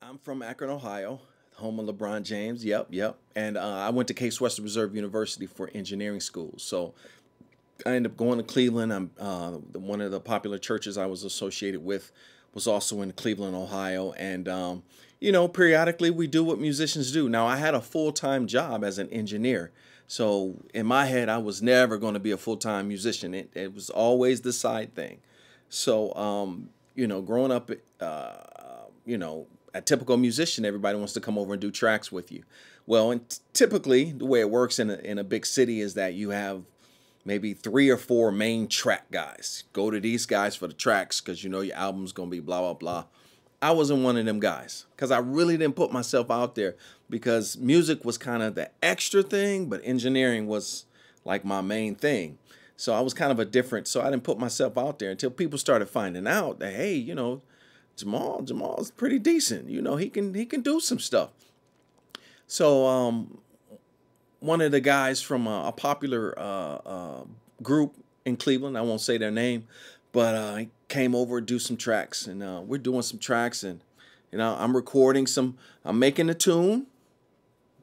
I'm from Akron, Ohio, home of LeBron James. Yep, yep. And I went to Case Western Reserve University for engineering school. So I ended up going to Cleveland. One of the popular churches I was associated with was also in Cleveland, Ohio. And periodically we do what musicians do. Now I had a full time job as an engineer. So in my head, I was never going to be a full time musician. It was always the side thing. So growing up, a typical musician, everybody wants to come over and do tracks with you. Well, and typically the way it works in a big city is that you have maybe three or four main track guys. Go to these guys for the tracks because you know your album's gonna be blah blah blah. I wasn't one of them guys because I really didn't put myself out there because music was kind of the extra thing, but engineering was like my main thing. So I was kind of a different. So I didn't put myself out there until people started finding out that hey, Jamal's pretty decent. He can do some stuff. So one of the guys from a popular group in Cleveland, I won't say their name, but he came over to do some tracks, and we're doing some tracks, and I'm recording some, I'm making a tune.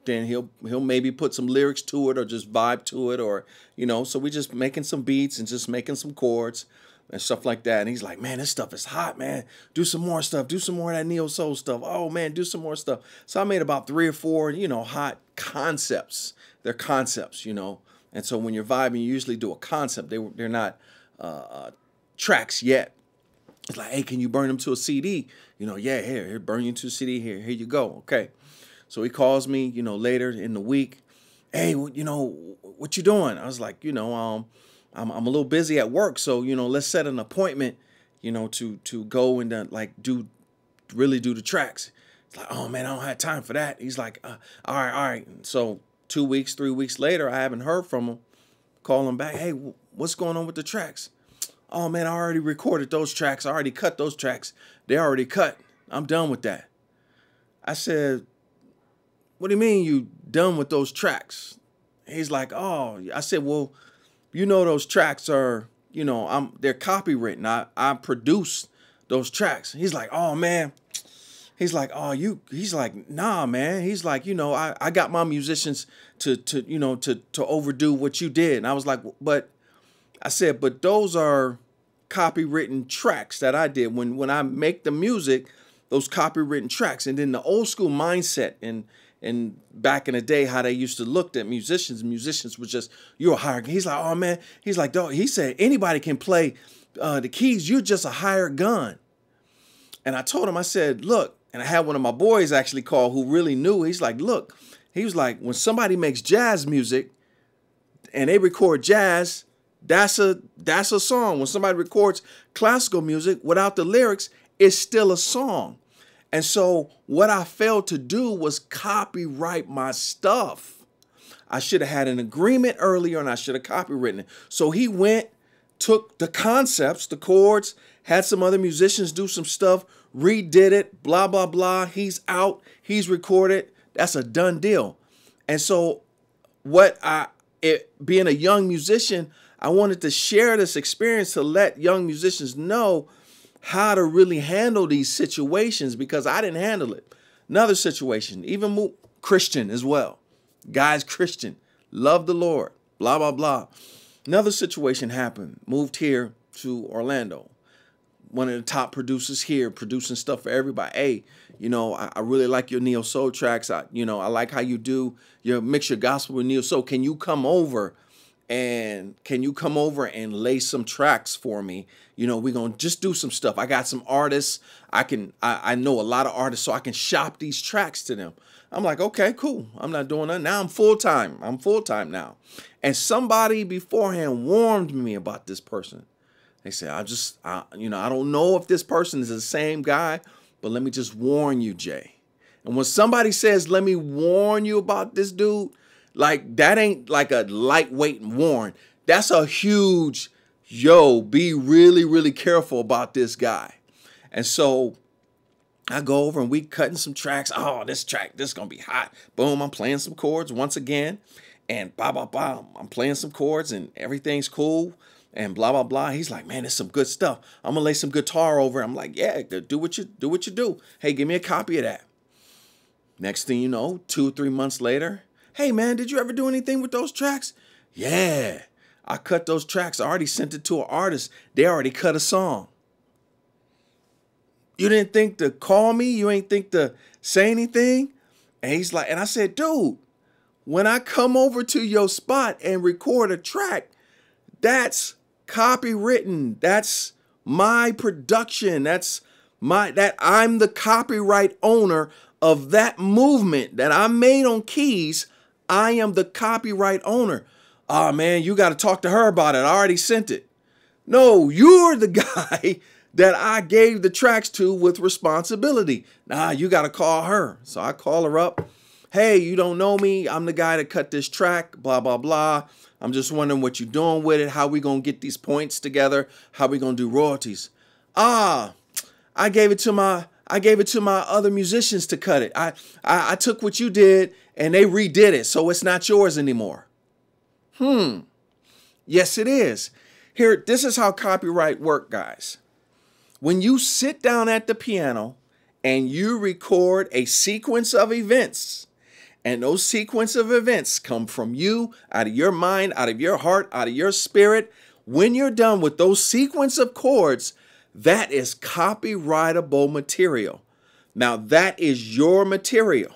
Then he'll maybe put some lyrics to it or just vibe to it, or so we just making some beats and just making some chords and stuff like that. And he's like, man, this stuff is hot, man. Do some more stuff. Do some more of that neo soul stuff. Oh man, do some more stuff. So I made about three or four, hot concepts. They're concepts, And so when you're vibing, you usually do a concept. They're not tracks yet. It's like, hey, can you burn them to a CD? Yeah, here, burn you to a CD. Here you go. Okay. So he calls me, later in the week. Hey, what you doing? I was like, I'm a little busy at work, so let's set an appointment, to go and really do the tracks. It's like, oh man, I don't have time for that. He's like, all right. So 2 weeks, 3 weeks later, I haven't heard from him. Call him back. Hey, what's going on with the tracks? Oh man, I already recorded those tracks. I already cut those tracks. They're already cut. I'm done with that. I said, what do you mean you done with those tracks? He's like, oh, I said, well, those tracks are, they're copywritten. I produce those tracks. He's like, oh man. He's like, he's like, nah, man. He's like, I got my musicians to overdo what you did. And I was like, but I said, but those are copywritten tracks that I did when I make the music, those copywritten tracks. And then the old school mindset and back in the day, how they used to look at musicians was just, you're a hired. He's like, oh man, he's like, dog. He said anybody can play the keys. You're just a hired gun. And I told him, I said, look, and I had one of my boys actually call who really knew. He's like, look, he was like, when somebody makes jazz music and they record jazz, that's a song. When somebody records classical music without the lyrics, it's still a song. And so what I failed to do was copyright my stuff. I should have had an agreement earlier and I should have copywritten it. So he went, took the concepts, the chords, had some other musicians do some stuff, redid it, blah, blah, blah. He's out. He's recorded. That's a done deal. And so being a young musician, I wanted to share this experience to let young musicians know how to really handle these situations because I didn't handle it. Another situation, even Christian as well. Guy's Christian, love the Lord, blah, blah, blah. Another situation happened, moved here to Orlando. One of the top producers here, producing stuff for everybody. Hey, I really like your neo soul tracks. I like how you do your mix your gospel with neo soul. Can you come over and lay some tracks for me? We're going to just do some stuff. I got some artists. I know a lot of artists, so I can shop these tracks to them. I'm like, okay, cool. I'm not doing that. Now I'm full-time. I'm full-time now. And somebody beforehand warned me about this person. They said, I don't know if this person is the same guy, but let me just warn you, Jay. And when somebody says, let me warn you about this dude, like that ain't like a lightweight warn. That's a huge, be really, really careful about this guy. And so I go over and we cutting some tracks. Oh, this is going to be hot. Boom, I'm playing some chords once again. And blah, blah, blah. I'm playing some chords and everything's cool. And blah, blah, blah. He's like, man, there's some good stuff. I'm going to lay some guitar over. I'm like, yeah, do what you do. Hey, give me a copy of that. Next thing you know, 2 or 3 months later, hey man, did you ever do anything with those tracks? Yeah, I cut those tracks. I already sent it to an artist. They already cut a song. You didn't think to call me? You ain't think to say anything? And he's like, and I said, dude, when I come over to your spot and record a track, that's copywritten. That's my production. That I'm the copyright owner of that movement that I made on keys. I am the copyright owner. Oh man, you got to talk to her about it. I already sent it. No, you're the guy that I gave the tracks to with responsibility. Nah, you got to call her. So I call her up. Hey, you don't know me. I'm the guy that cut this track, blah, blah, blah. I'm just wondering what you're doing with it. How we going to get these points together? How we going to do royalties? I gave it to my other musicians to cut it. I took what you did and they redid it. So it's not yours anymore. Yes, it is. Here, this is how copyright work, guys. When you sit down at the piano and you record a sequence of events, and those sequence of events come from you, out of your mind, out of your heart, out of your spirit, when you're done with those sequence of chords, that is copyrightable material. Now, that is your material.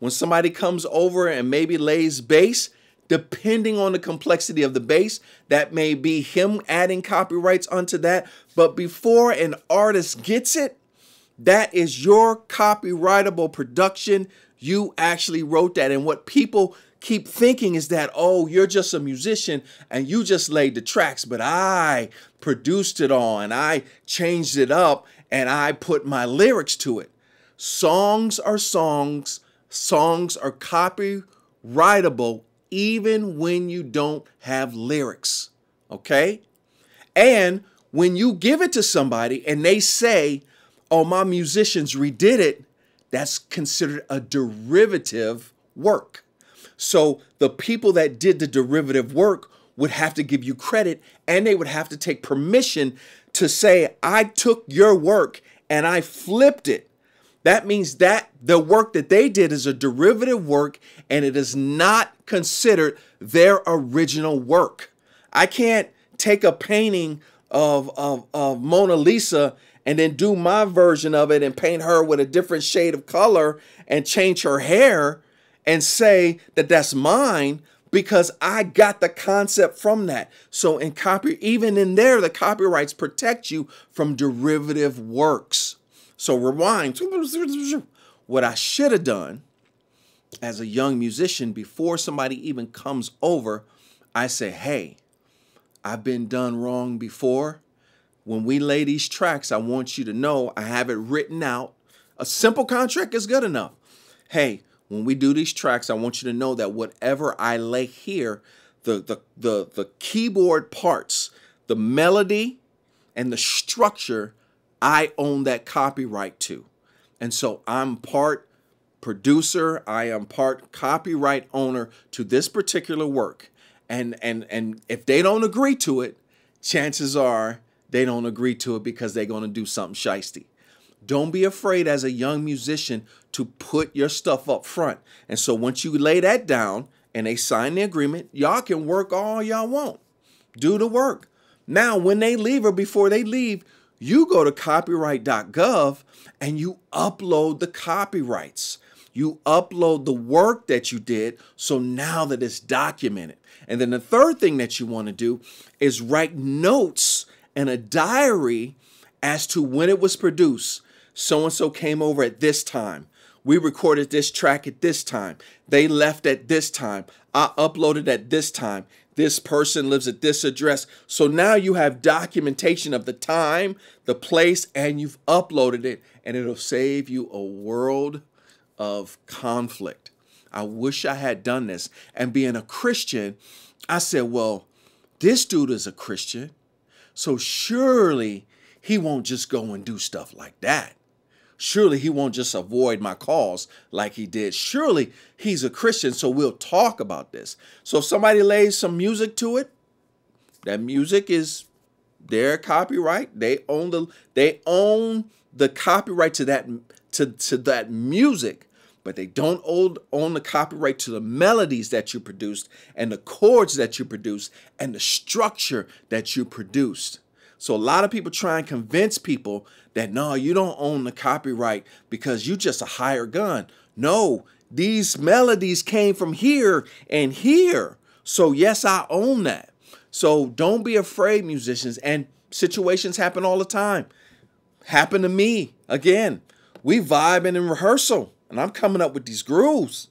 When somebody comes over and maybe lays bass, depending on the complexity of the bass, that may be him adding copyrights onto that. But before an artist gets it, that is your copyrightable production. You actually wrote that. And what people keep thinking is that, oh, you're just a musician and you just laid the tracks, but I produced it all and I changed it up and I put my lyrics to it. Songs are songs. Songs are copyrightable even when you don't have lyrics, okay? And when you give it to somebody and they say, oh, my musicians redid it, that's considered a derivative work. So the people that did the derivative work would have to give you credit and they would have to take permission to say, I took your work and I flipped it. That means that the work that they did is a derivative work and it is not considered their original work. I can't take a painting of Mona Lisa and then do my version of it and paint her with a different shade of color and change her hair and say that that's mine because I got the concept from that. So even in there, the copyrights protect you from derivative works. So rewind. What I should have done as a young musician before somebody even comes over, I say, hey, I've been done wrong before. When we lay these tracks, I want you to know I have it written out. A simple contract is good enough. Hey, when we do these tracks, I want you to know that whatever I lay here, the keyboard parts, the melody and the structure, I own that copyright to. And so I'm part producer, I am part copyright owner to this particular work. And if they don't agree to it, chances are they don't agree to it because they're going to do something shiesty. Don't be afraid as a young musician to put your stuff up front. And so once you lay that down and they sign the agreement, y'all can work all y'all want. Do the work. Now, when they leave or before they leave, you go to copyright.gov and you upload the copyrights. You upload the work that you did, so now that it's documented. And then the third thing that you want to do is write notes and a diary as to when it was produced. So-and-so came over at this time. We recorded this track at this time. They left at this time. I uploaded at this time. This person lives at this address. So now you have documentation of the time, the place, and you've uploaded it, and it'll save you a world of conflict. I wish I had done this. And being a Christian, I said, well, this dude is a Christian, so surely he won't just go and do stuff like that. Surely he won't just avoid my calls like he did. Surely he's a Christian, so we'll talk about this. So if somebody lays some music to it, that music is their copyright. They own the copyright to that music. but they don't own the copyright to the melodies that you produced and the chords that you produced and the structure that you produced. So a lot of people try and convince people that, no, you don't own the copyright because you just a hired gun. No, these melodies came from here and here. So yes, I own that. So don't be afraid, musicians. And situations happen all the time. Happened to me. Again, we vibing in rehearsal and I'm coming up with these grooves.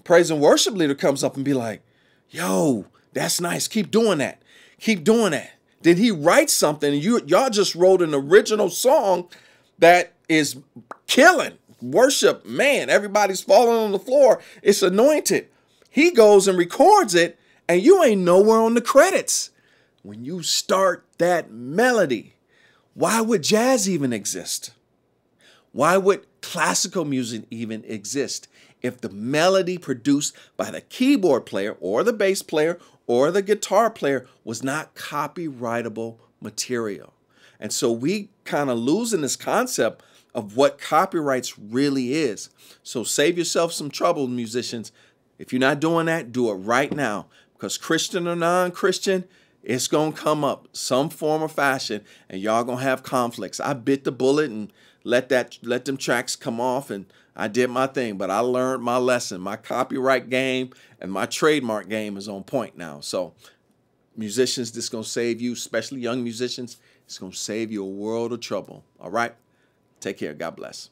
Praise and worship leader comes up and be like, yo, that's nice. Keep doing that. Keep doing that. Then he writes something and y'all just wrote an original song that is killing. Worship, man, everybody's falling on the floor. It's anointed. He goes and records it and you ain't nowhere on the credits. When you start that melody, why would jazz even exist? Why would classical music even exist if the melody produced by the keyboard player or the bass player or the guitar player was not copyrightable material? And so we kind of losing this concept of what copyrights really is. So save yourself some trouble, musicians. If you're not doing that, do it right now. Because Christian or non-Christian, it's going to come up some form or fashion, and y'all going to have conflicts. I bit the bullet and let them tracks come off, and I did my thing. But I learned my lesson. My copyright game and my trademark game is on point now. So musicians, this is going to save you, especially young musicians. It's going to save you a world of trouble. All right? Take care. God bless.